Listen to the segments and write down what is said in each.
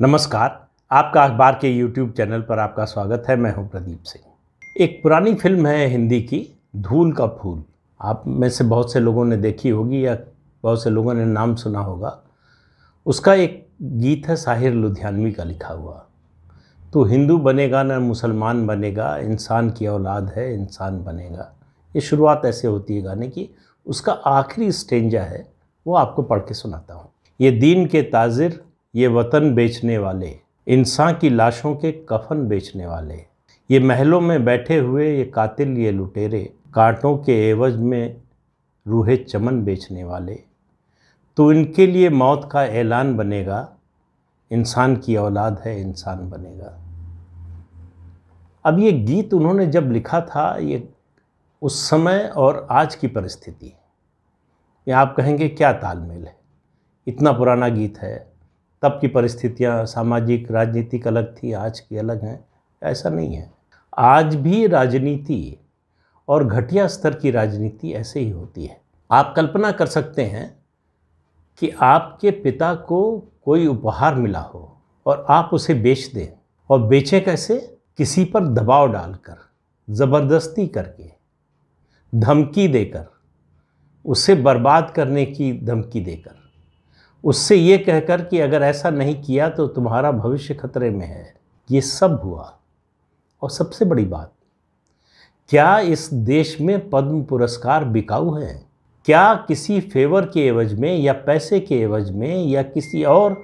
नमस्कार। आपका अखबार के YouTube चैनल पर आपका स्वागत है। मैं हूं प्रदीप सिंह। एक पुरानी फिल्म है हिंदी की, धूल का फूल। आप में से बहुत से लोगों ने देखी होगी या बहुत से लोगों ने नाम सुना होगा। उसका एक गीत है साहिर लुधियानवी का लिखा हुआ, तो हिंदू बनेगा न मुसलमान बनेगा, इंसान की औलाद है इंसान बनेगा। ये शुरुआत ऐसे होती है गाने की। उसका आखिरी स्टेंजा है, वो आपको पढ़ के सुनाता हूँ। ये दीन के ताजिर, ये वतन बेचने वाले, इंसान की लाशों के कफन बेचने वाले, ये महलों में बैठे हुए ये कातिल ये लुटेरे, कांटों के एवज में रूहे चमन बेचने वाले, तो इनके लिए मौत का ऐलान बनेगा, इंसान की औलाद है इंसान बनेगा। अब ये गीत उन्होंने जब लिखा था, ये उस समय और आज की परिस्थिति, ये आप कहेंगे क्या तालमेल है। इतना पुराना गीत है, तब की परिस्थितियाँ सामाजिक राजनीतिक अलग थी, आज की अलग हैं। ऐसा नहीं है। आज भी राजनीति और घटिया स्तर की राजनीति ऐसे ही होती है। आप कल्पना कर सकते हैं कि आपके पिता को कोई उपहार मिला हो और आप उसे बेच दें, और बेचें कैसे? किसी पर दबाव डालकर, ज़बरदस्ती करके, धमकी देकर, उसे बर्बाद करने की धमकी देकर, उससे ये कहकर कि अगर ऐसा नहीं किया तो तुम्हारा भविष्य खतरे में है। ये सब हुआ। और सबसे बड़ी बात, क्या इस देश में पद्म पुरस्कार बिकाऊ हैं? क्या किसी फेवर के एवज में या पैसे के एवज में या किसी और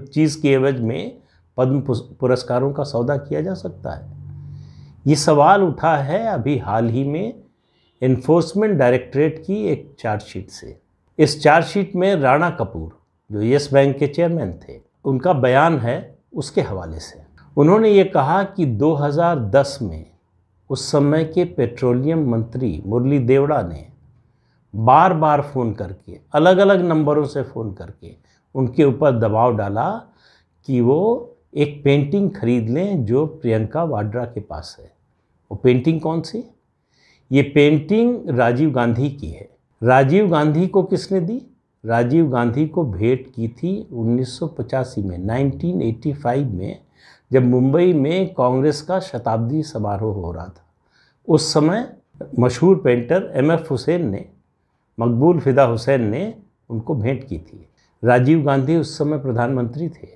चीज़ के एवज में पद्म पुरस्कारों का सौदा किया जा सकता है? ये सवाल उठा है अभी हाल ही में एनफोर्समेंट डायरेक्टरेट की एक चार्जशीट से। इस चार्जशीट में राणा कपूर, जो येस बैंक के चेयरमैन थे, उनका बयान है उसके हवाले से। उन्होंने ये कहा कि 2010 में उस समय के पेट्रोलियम मंत्री मुरली देवड़ा ने बार बार फ़ोन करके, अलग अलग नंबरों से फ़ोन करके उनके ऊपर दबाव डाला कि वो एक पेंटिंग खरीद लें जो प्रियंका वाड्रा के पास है। वो पेंटिंग कौन सी? ये पेंटिंग राजीव गांधी की है। राजीव गांधी को किसने दी? राजीव गांधी को भेंट की थी 1985 में, 1985 में, जब मुंबई में कांग्रेस का शताब्दी समारोह हो रहा था। उस समय मशहूर पेंटर MF हुसैन ने, मकबूल फिदा हुसैन ने उनको भेंट की थी। राजीव गांधी उस समय प्रधानमंत्री थे।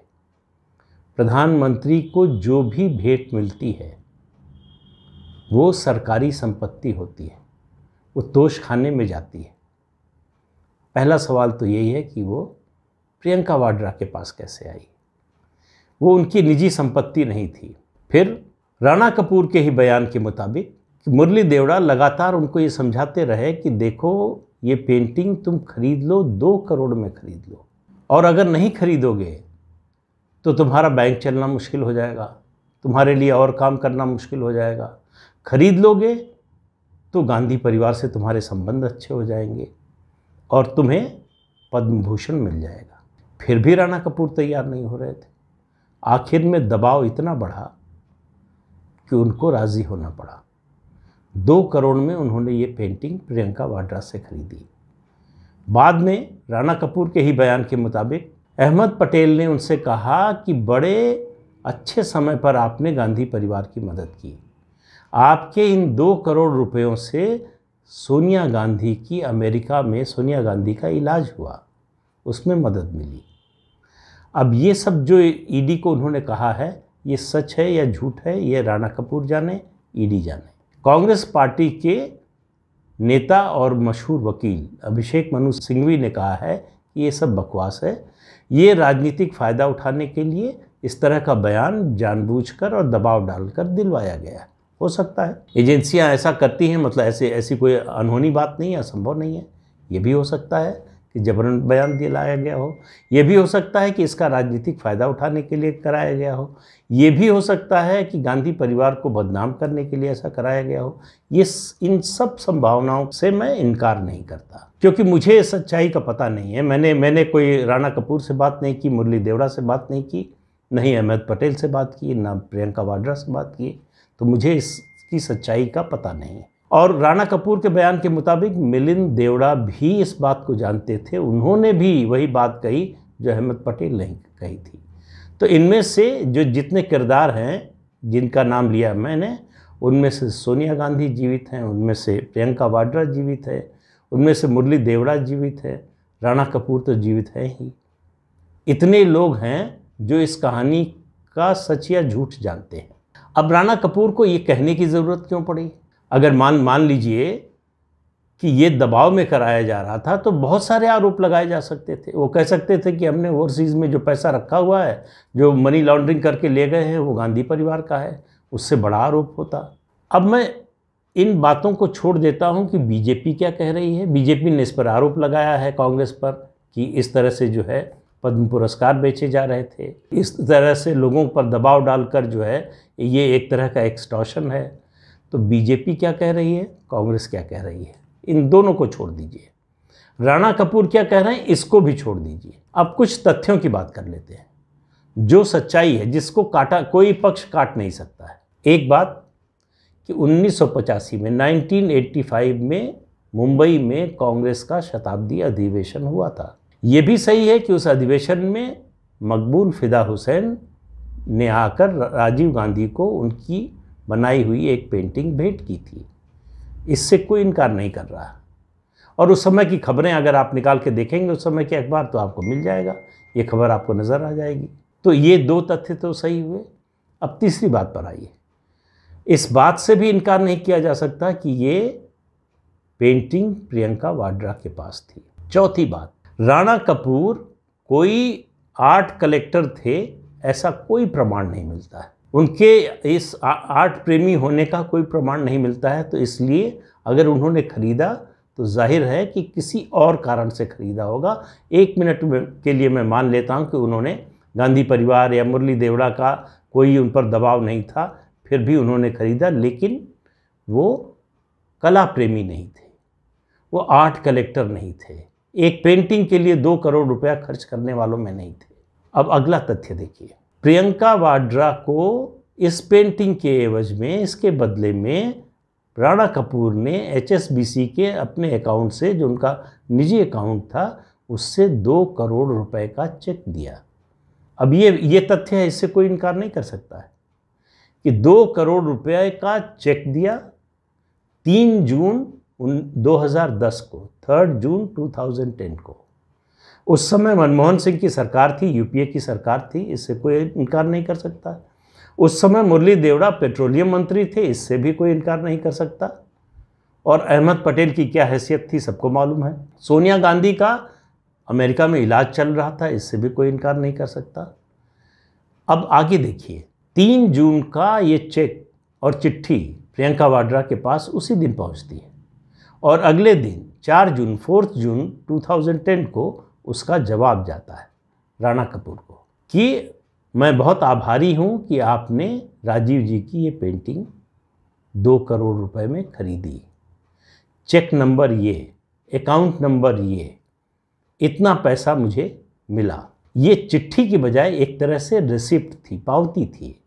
प्रधानमंत्री को जो भी भेंट मिलती है वो सरकारी संपत्ति होती है, वो तोश खाने में जाती है। पहला सवाल तो यही है कि वो प्रियंका वाड्रा के पास कैसे आई? वो उनकी निजी संपत्ति नहीं थी। फिर राणा कपूर के ही बयान के मुताबिक मुरली देवड़ा लगातार उनको ये समझाते रहे कि देखो, ये पेंटिंग तुम खरीद लो, 2 करोड़ में खरीद लो, और अगर नहीं खरीदोगे तो तुम्हारा बैंक चलना मुश्किल हो जाएगा, तुम्हारे लिए और काम करना मुश्किल हो जाएगा। खरीद लोगे तो गांधी परिवार से तुम्हारे संबंध अच्छे हो जाएंगे और तुम्हें पद्म भूषण मिल जाएगा। फिर भी राणा कपूर तैयार नहीं हो रहे थे। आखिर में दबाव इतना बढ़ा कि उनको राज़ी होना पड़ा। 2 करोड़ में उन्होंने ये पेंटिंग प्रियंका वाड्रा से खरीदी। बाद में राणा कपूर के ही बयान के मुताबिक अहमद पटेल ने उनसे कहा कि बड़े अच्छे समय पर आपने गांधी परिवार की मदद की। आपके इन 2 करोड़ रुपयों से सोनिया गांधी की अमेरिका में, सोनिया गांधी का इलाज हुआ, उसमें मदद मिली। अब ये सब जो ईडी को उन्होंने कहा है, ये सच है या झूठ है, ये राणा कपूर जाने, ईडी जाने। कांग्रेस पार्टी के नेता और मशहूर वकील अभिषेक मनु सिंघवी ने कहा है कि ये सब बकवास है, ये राजनीतिक फ़ायदा उठाने के लिए इस तरह का बयान जानबूझकर और दबाव डालकर दिलवाया गया। हो सकता है एजेंसियां ऐसा करती हैं, मतलब ऐसी कोई अनहोनी बात नहीं है, असंभव नहीं है। ये भी हो सकता है कि जबरन बयान दिलाया गया हो। ये भी हो सकता है कि इसका राजनीतिक फ़ायदा उठाने के लिए कराया गया हो। ये भी हो सकता है कि गांधी परिवार को बदनाम करने के लिए ऐसा कराया गया हो। इन सब संभावनाओं से मैं इनकार नहीं करता, क्योंकि मुझे सच्चाई का पता नहीं है। मैंने कोई राणा कपूर से बात नहीं की, मुरली देवड़ा से बात नहीं की, नहीं अहमद पटेल से बात की, ना प्रियंका वाड्रा से बात की, तो मुझे इसकी सच्चाई का पता नहीं है। और राणा कपूर के बयान के मुताबिक मिलिंद देवड़ा भी इस बात को जानते थे। उन्होंने भी वही बात कही जो अहमद पटेल ने कही थी। तो इनमें से जो जितने किरदार हैं जिनका नाम लिया मैंने, उनमें से सोनिया गांधी जीवित हैं, उनमें से प्रियंका वाड्रा जीवित है, उनमें से मुरली देवड़ा जीवित है, राणा कपूर तो जीवित है ही। इतने लोग हैं जो इस कहानी का सच या झूठ जानते हैं। अब राणा कपूर को ये कहने की ज़रूरत क्यों पड़ी? अगर मान लीजिए कि ये दबाव में कराया जा रहा था तो बहुत सारे आरोप लगाए जा सकते थे। वो कह सकते थे कि हमने ओवरसीज़ में जो पैसा रखा हुआ है, जो मनी लॉन्ड्रिंग करके ले गए हैं, वो गांधी परिवार का है, उससे बड़ा आरोप होता। अब मैं इन बातों को छोड़ देता हूं कि बीजेपी क्या कह रही है। बीजेपी ने इस पर आरोप लगाया है कांग्रेस पर कि इस तरह से जो है पद्म पुरस्कार बेचे जा रहे थे, इस तरह से लोगों पर दबाव डालकर जो है ये एक तरह का एक्सटॉर्शन है। तो बीजेपी क्या कह रही है, कांग्रेस क्या कह रही है, इन दोनों को छोड़ दीजिए। राणा कपूर क्या कह रहे हैं, इसको भी छोड़ दीजिए। अब कुछ तथ्यों की बात कर लेते हैं, जो सच्चाई है, जिसको काटा कोई पक्ष काट नहीं सकता है। एक बात कि 1985 में 1985 में मुंबई में कांग्रेस का शताब्दी अधिवेशन हुआ था। ये भी सही है कि उस अधिवेशन में मकबूल फिदा हुसैन ने आकर राजीव गांधी को उनकी बनाई हुई एक पेंटिंग भेंट की थी। इससे कोई इनकार नहीं कर रहा। और उस समय की खबरें अगर आप निकाल के देखेंगे उस समय के अखबार, तो आपको मिल जाएगा, ये खबर आपको नज़र आ जाएगी। तो ये दो तथ्य तो सही हुए। अब तीसरी बात पर आइए। इस बात से भी इनकार नहीं किया जा सकता कि ये पेंटिंग प्रियंका वाड्रा के पास थी। चौथी बात, राणा कपूर कोई आर्ट कलेक्टर थे ऐसा कोई प्रमाण नहीं मिलता है। उनके इस आर्ट प्रेमी होने का कोई प्रमाण नहीं मिलता है। तो इसलिए अगर उन्होंने खरीदा तो जाहिर है कि किसी और कारण से खरीदा होगा। एक मिनट के लिए मैं मान लेता हूं कि उन्होंने गांधी परिवार या मुरली देवड़ा का कोई उन पर दबाव नहीं था, फिर भी उन्होंने खरीदा, लेकिन वो कला प्रेमी नहीं थे, वो आर्ट कलेक्टर नहीं थे, एक पेंटिंग के लिए 2 करोड़ रुपया खर्च करने वालों में नहीं थे। अब अगला तथ्य देखिए, प्रियंका वाड्रा को इस पेंटिंग के एवज में, इसके बदले में राणा कपूर ने HSBC के अपने अकाउंट से, जो उनका निजी अकाउंट था, उससे 2 करोड़ रुपए का चेक दिया। अब ये तथ्य है, इससे कोई इनकार नहीं कर सकता है कि 2 करोड़ रुपए का चेक दिया 3 जून 2010 को, 3 जून 2010 को। उस समय मनमोहन सिंह की सरकार थी, यूपीए की सरकार थी, इससे कोई इनकार नहीं कर सकता। उस समय मुरली देवड़ा पेट्रोलियम मंत्री थे, इससे भी कोई इनकार नहीं कर सकता। और अहमद पटेल की क्या हैसियत थी सबको मालूम है। सोनिया गांधी का अमेरिका में इलाज चल रहा था, इससे भी कोई इनकार नहीं कर सकता। अब आगे देखिए, 3 जून का ये चेक और चिट्ठी प्रियंका वाड्रा के पास उसी दिन पहुंचती है और अगले दिन 4 जून 4 जून 2010 को उसका जवाब जाता है राणा कपूर को कि मैं बहुत आभारी हूं कि आपने राजीव जी की ये पेंटिंग 2 करोड़ रुपए में खरीदी। चेक नंबर ये, अकाउंट नंबर ये, इतना पैसा मुझे मिला। ये चिट्ठी की बजाय एक तरह से रिसिप्ट थी, पावती थी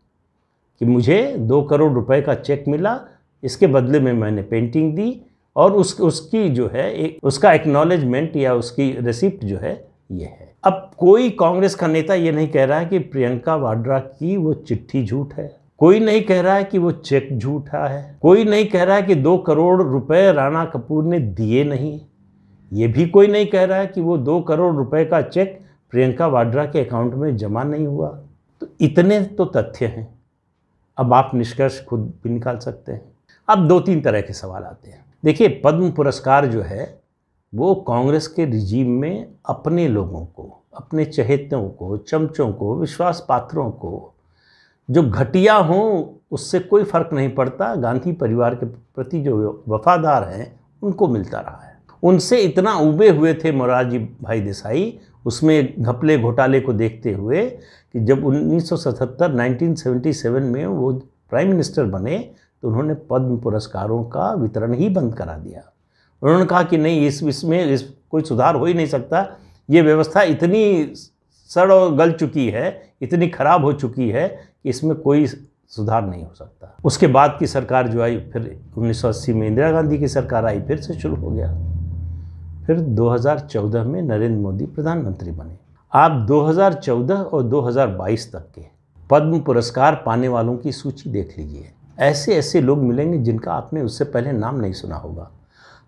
कि मुझे 2 करोड़ रुपए का चेक मिला, इसके बदले में मैंने पेंटिंग दी और उसकी जो है उसका एक्नॉलेजमेंट या उसकी रिसिप्ट जो है ये है। अब कोई कांग्रेस का नेता ये नहीं कह रहा है कि प्रियंका वाड्रा की वो चिट्ठी झूठ है, कोई नहीं कह रहा है कि वो चेक झूठा है, कोई नहीं कह रहा है कि 2 करोड़ रुपए राणा कपूर ने दिए नहीं, ये भी कोई नहीं कह रहा है कि वो 2 करोड़ रुपए का चेक प्रियंका वाड्रा के अकाउंट में जमा नहीं हुआ। तो इतने तो तथ्य हैं, अब आप निष्कर्ष खुद भी निकाल सकते हैं। अब 2-3 तरह के सवाल आते हैं। देखिए, पद्म पुरस्कार जो है वो कांग्रेस के रिजीम में अपने लोगों को, अपने चहेतों को, चमचों को, विश्वास पात्रों को, जो घटिया हों उससे कोई फर्क नहीं पड़ता, गांधी परिवार के प्रति जो वफादार हैं उनको मिलता रहा है। उनसे इतना उबे हुए थे मोरारजी भाई देसाई उसमें घपले घोटाले को देखते हुए कि जब 1977 में वो प्राइम मिनिस्टर बने तो उन्होंने पद्म पुरस्कारों का वितरण ही बंद करा दिया। उन्होंने कहा कि नहीं, इसमें कोई सुधार हो ही नहीं सकता, ये व्यवस्था इतनी सड़ और गल चुकी है, इतनी खराब हो चुकी है कि इसमें कोई सुधार नहीं हो सकता। उसके बाद की सरकार जो आई, फिर 1980 में इंदिरा गांधी की सरकार आई, फिर से शुरू हो गया। फिर 2014 में नरेंद्र मोदी प्रधानमंत्री बने। आप 2014 और 2022 तक के पद्म पुरस्कार पाने वालों की सूची देख लीजिए। ऐसे ऐसे लोग मिलेंगे जिनका आपने उससे पहले नाम नहीं सुना होगा,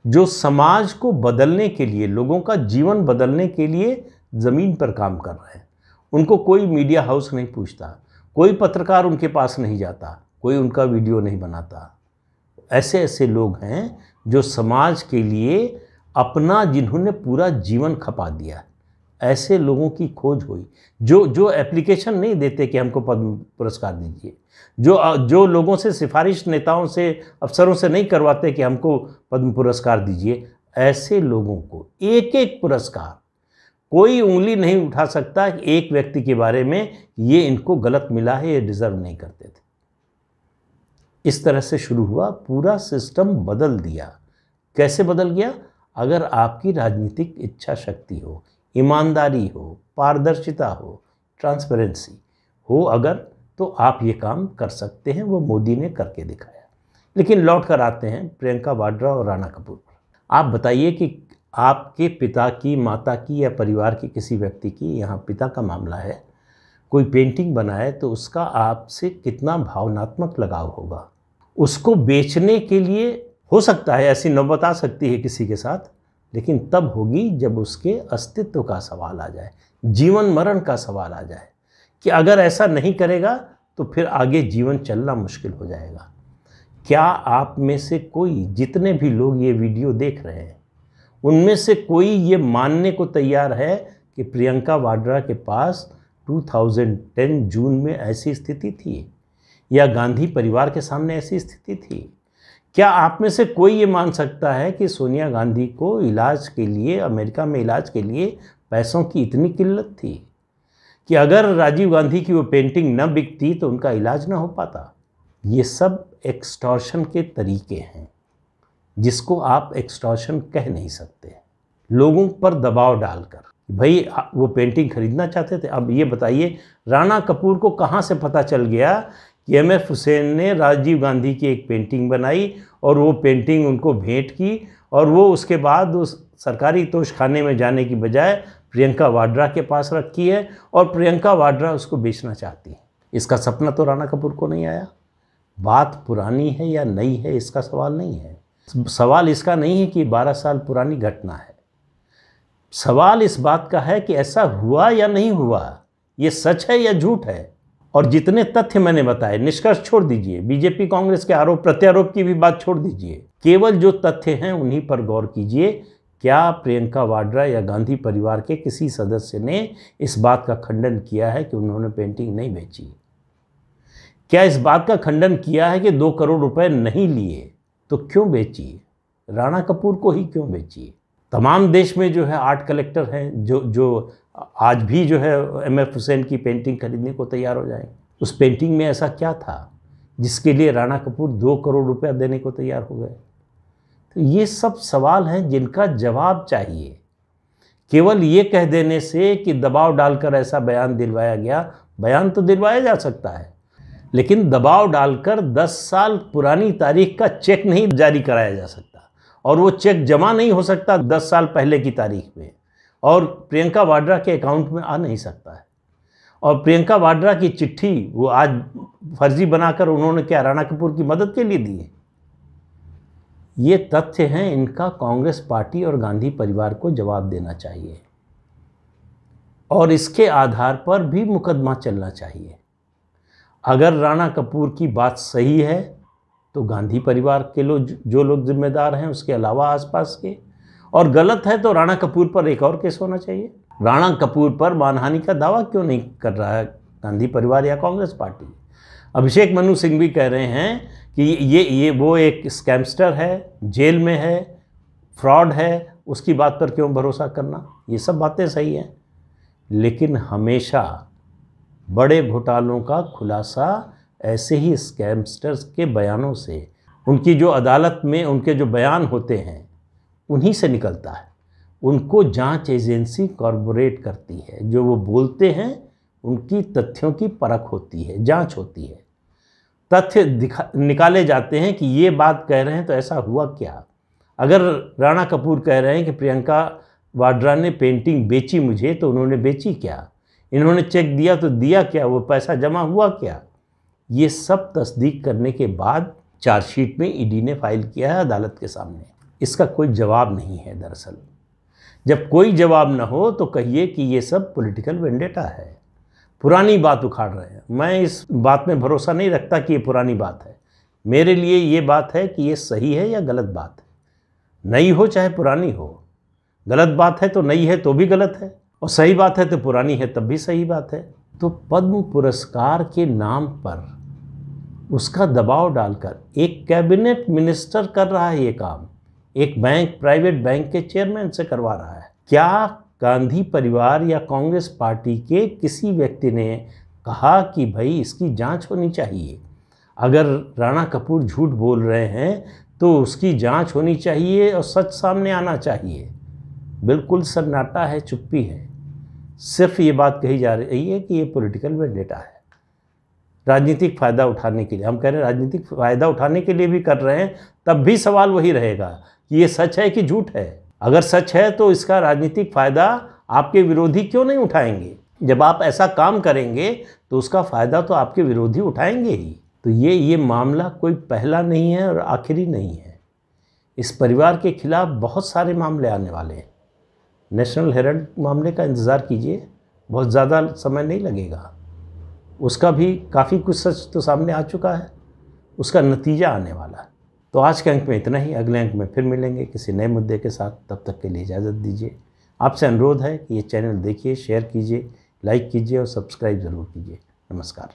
जो समाज को बदलने के लिए, लोगों का जीवन बदलने के लिए ज़मीन पर काम कर रहे हैं। उनको कोई मीडिया हाउस नहीं पूछता, कोई पत्रकार उनके पास नहीं जाता, कोई उनका वीडियो नहीं बनाता। ऐसे ऐसे लोग हैं जो समाज के लिए अपना, जिन्होंने पूरा जीवन खपा दिया। ऐसे लोगों की खोज हुई जो एप्लीकेशन नहीं देते कि हमको पद्म पुरस्कार दीजिए, जो लोगों से सिफारिश, नेताओं से, अफसरों से नहीं करवाते कि हमको पद्म पुरस्कार दीजिए। ऐसे लोगों को एक एक पुरस्कार, कोई उंगली नहीं उठा सकता कि एक व्यक्ति के बारे में ये इनको गलत मिला है, ये डिज़र्व नहीं करते थे। इस तरह से शुरू हुआ, पूरा सिस्टम बदल दिया। कैसे बदल गया? अगर आपकी राजनीतिक इच्छा शक्ति हो, ईमानदारी हो, पारदर्शिता हो, ट्रांसपेरेंसी हो अगर, तो आप ये काम कर सकते हैं। वो मोदी ने करके दिखाया। लेकिन लौट कर आते हैं प्रियंका वाड्रा और राणा कपूर पर। आप बताइए कि आपके पिता की, माता की या परिवार के किसी व्यक्ति की, यहाँ पिता का मामला है, कोई पेंटिंग बनाए तो उसका आपसे कितना भावनात्मक लगाव होगा। उसको बेचने के लिए हो सकता है ऐसी नौबत आ सकती है किसी के साथ, लेकिन तब होगी जब उसके अस्तित्व का सवाल आ जाए, जीवन मरण का सवाल आ जाए कि अगर ऐसा नहीं करेगा तो फिर आगे जीवन चलना मुश्किल हो जाएगा। क्या आप में से कोई, जितने भी लोग ये वीडियो देख रहे हैं, उनमें से कोई ये मानने को तैयार है कि प्रियंका वाड्रा के पास 2010 जून में ऐसी स्थिति थी, या गांधी परिवार के सामने ऐसी स्थिति थी? क्या आप में से कोई ये मान सकता है कि सोनिया गांधी को इलाज के लिए, अमेरिका में इलाज के लिए पैसों की इतनी किल्लत थी कि अगर राजीव गांधी की वो पेंटिंग न बिकती तो उनका इलाज ना हो पाता? ये सब एक्सटॉर्शन के तरीके हैं, जिसको आप एक्सटॉर्शन कह नहीं सकते। लोगों पर दबाव डालकर, भाई वो पेंटिंग खरीदना चाहते थे। अब ये बताइए, राणा कपूर को कहाँ से पता चल गया कि एम.एफ. हुसैन ने राजीव गांधी की एक पेंटिंग बनाई और वो पेंटिंग उनको भेंट की, और वो उसके बाद उस सरकारी तोशखाने में जाने की बजाय प्रियंका वाड्रा के पास रखी है और प्रियंका वाड्रा उसको बेचना चाहती है? इसका सपना तो राणा कपूर को नहीं आया। बात पुरानी है या नई है, इसका सवाल नहीं है। सवाल इसका नहीं है कि 12 साल पुरानी घटना है। सवाल इस बात का है कि ऐसा हुआ या नहीं हुआ, ये सच है या झूठ है। और जितने तथ्य मैंने बताए, निष्कर्ष छोड़ दीजिए, बीजेपी कांग्रेस के आरोप प्रत्यारोप की भी बात छोड़ दीजिए, केवल जो तथ्य हैं उन्हीं पर गौर कीजिए। क्या प्रियंका वाड्रा या गांधी परिवार के किसी सदस्य ने इस बात का खंडन किया है कि उन्होंने पेंटिंग नहीं बेची? क्या इस बात का खंडन किया है कि 2 करोड़ रुपए नहीं लिए तो क्यों बेची? राणा कपूर को ही क्यों बेची? तमाम देश में जो है आर्ट कलेक्टर हैं जो आज भी जो है एम.एफ. हुसैन की पेंटिंग खरीदने को तैयार हो जाएंगे। उस पेंटिंग में ऐसा क्या था जिसके लिए राणा कपूर 2 करोड़ रुपया देने को तैयार हो गए? तो ये सब सवाल हैं जिनका जवाब चाहिए। केवल ये कह देने से कि दबाव डालकर ऐसा बयान दिलवाया गया, बयान तो दिलवाया जा सकता है, लेकिन दबाव डालकर 10 साल पुरानी तारीख का चेक नहीं जारी कराया जा सकता, और वो चेक जमा नहीं हो सकता 10 साल पहले की तारीख में, और प्रियंका वाड्रा के अकाउंट में आ नहीं सकता है। और प्रियंका वाड्रा की चिट्ठी वो आज फर्जी बनाकर उन्होंने क्या राणा कपूर की मदद के लिए दी है? ये तथ्य हैं, इनका कांग्रेस पार्टी और गांधी परिवार को जवाब देना चाहिए, और इसके आधार पर भी मुकदमा चलना चाहिए। अगर राणा कपूर की बात सही है तो गांधी परिवार के लोग, जो लोग जिम्मेदार हैं, उसके अलावा आसपास के, और गलत है तो राणा कपूर पर एक और केस होना चाहिए। राणा कपूर पर मानहानि का दावा क्यों नहीं कर रहा है गांधी परिवार या कांग्रेस पार्टी? अभिषेक मनु सिंह भी कह रहे हैं कि ये वो एक स्कैमस्टर है, जेल में है, फ्रॉड है, उसकी बात पर क्यों भरोसा करना? ये सब बातें सही हैं, लेकिन हमेशा बड़े घोटालों का खुलासा ऐसे ही स्कैमस्टर्स के बयानों से, उनकी जो अदालत में उनके जो बयान होते हैं उन्हीं से निकलता है। उनको जांच एजेंसी कॉर्पोरेट करती है, जो वो बोलते हैं उनकी तथ्यों की परख होती है, जांच होती है, तथ्य निकाले जाते हैं कि ये बात कह रहे हैं तो ऐसा हुआ क्या। अगर राणा कपूर कह रहे हैं कि प्रियंका वाड्रा ने पेंटिंग बेची मुझे, तो उन्होंने बेची क्या? इन्होंने चेक दिया तो दिया क्या? वो पैसा जमा हुआ क्या? ये सब तस्दीक करने के बाद चार्जशीट में ईडी ने फाइल किया है अदालत के सामने। इसका कोई जवाब नहीं है। दरअसल जब कोई जवाब न हो तो कहिए कि ये सब पॉलिटिकल वेंडेटा है, पुरानी बात उखाड़ रहे हैं। मैं इस बात में भरोसा नहीं रखता कि ये पुरानी बात है। मेरे लिए ये बात है कि ये सही है या गलत बात है। नई हो चाहे पुरानी हो, गलत बात है तो नई है तो भी गलत है, और सही बात है तो पुरानी है तब भी सही बात है। तो पद्म पुरस्कार के नाम पर उसका दबाव डालकर एक कैबिनेट मिनिस्टर कर रहा है ये काम, एक बैंक, प्राइवेट बैंक के चेयरमैन से करवा रहा है। क्या गांधी परिवार या कांग्रेस पार्टी के किसी व्यक्ति ने कहा कि भाई इसकी जांच होनी चाहिए? अगर राणा कपूर झूठ बोल रहे हैं तो उसकी जांच होनी चाहिए और सच सामने आना चाहिए। बिल्कुल सन्नाटा है, चुप्पी है। सिर्फ ये बात कही जा रही है कि ये पॉलिटिकल वेंडेटा है, राजनीतिक फ़ायदा उठाने के लिए। हम कह रहे हैं राजनीतिक फ़ायदा उठाने के लिए भी कर रहे हैं, तब भी सवाल वही रहेगा कि ये सच है कि झूठ है। अगर सच है तो इसका राजनीतिक फ़ायदा आपके विरोधी क्यों नहीं उठाएंगे? जब आप ऐसा काम करेंगे तो उसका फ़ायदा तो आपके विरोधी उठाएंगे ही। तो ये मामला कोई पहला नहीं है और आखिरी नहीं है। इस परिवार के खिलाफ बहुत सारे मामले आने वाले हैं। नेशनल हेराल्ड मामले का इंतज़ार कीजिए, बहुत ज़्यादा समय नहीं लगेगा। उसका भी काफ़ी कुछ सच तो सामने आ चुका है, उसका नतीजा आने वाला है। तो आज के अंक में इतना ही। अगले अंक में फिर मिलेंगे किसी नए मुद्दे के साथ। तब तक के लिए इजाज़त दीजिए। आपसे अनुरोध है कि ये चैनल देखिए, शेयर कीजिए, लाइक कीजिए और सब्सक्राइब ज़रूर कीजिए। नमस्कार।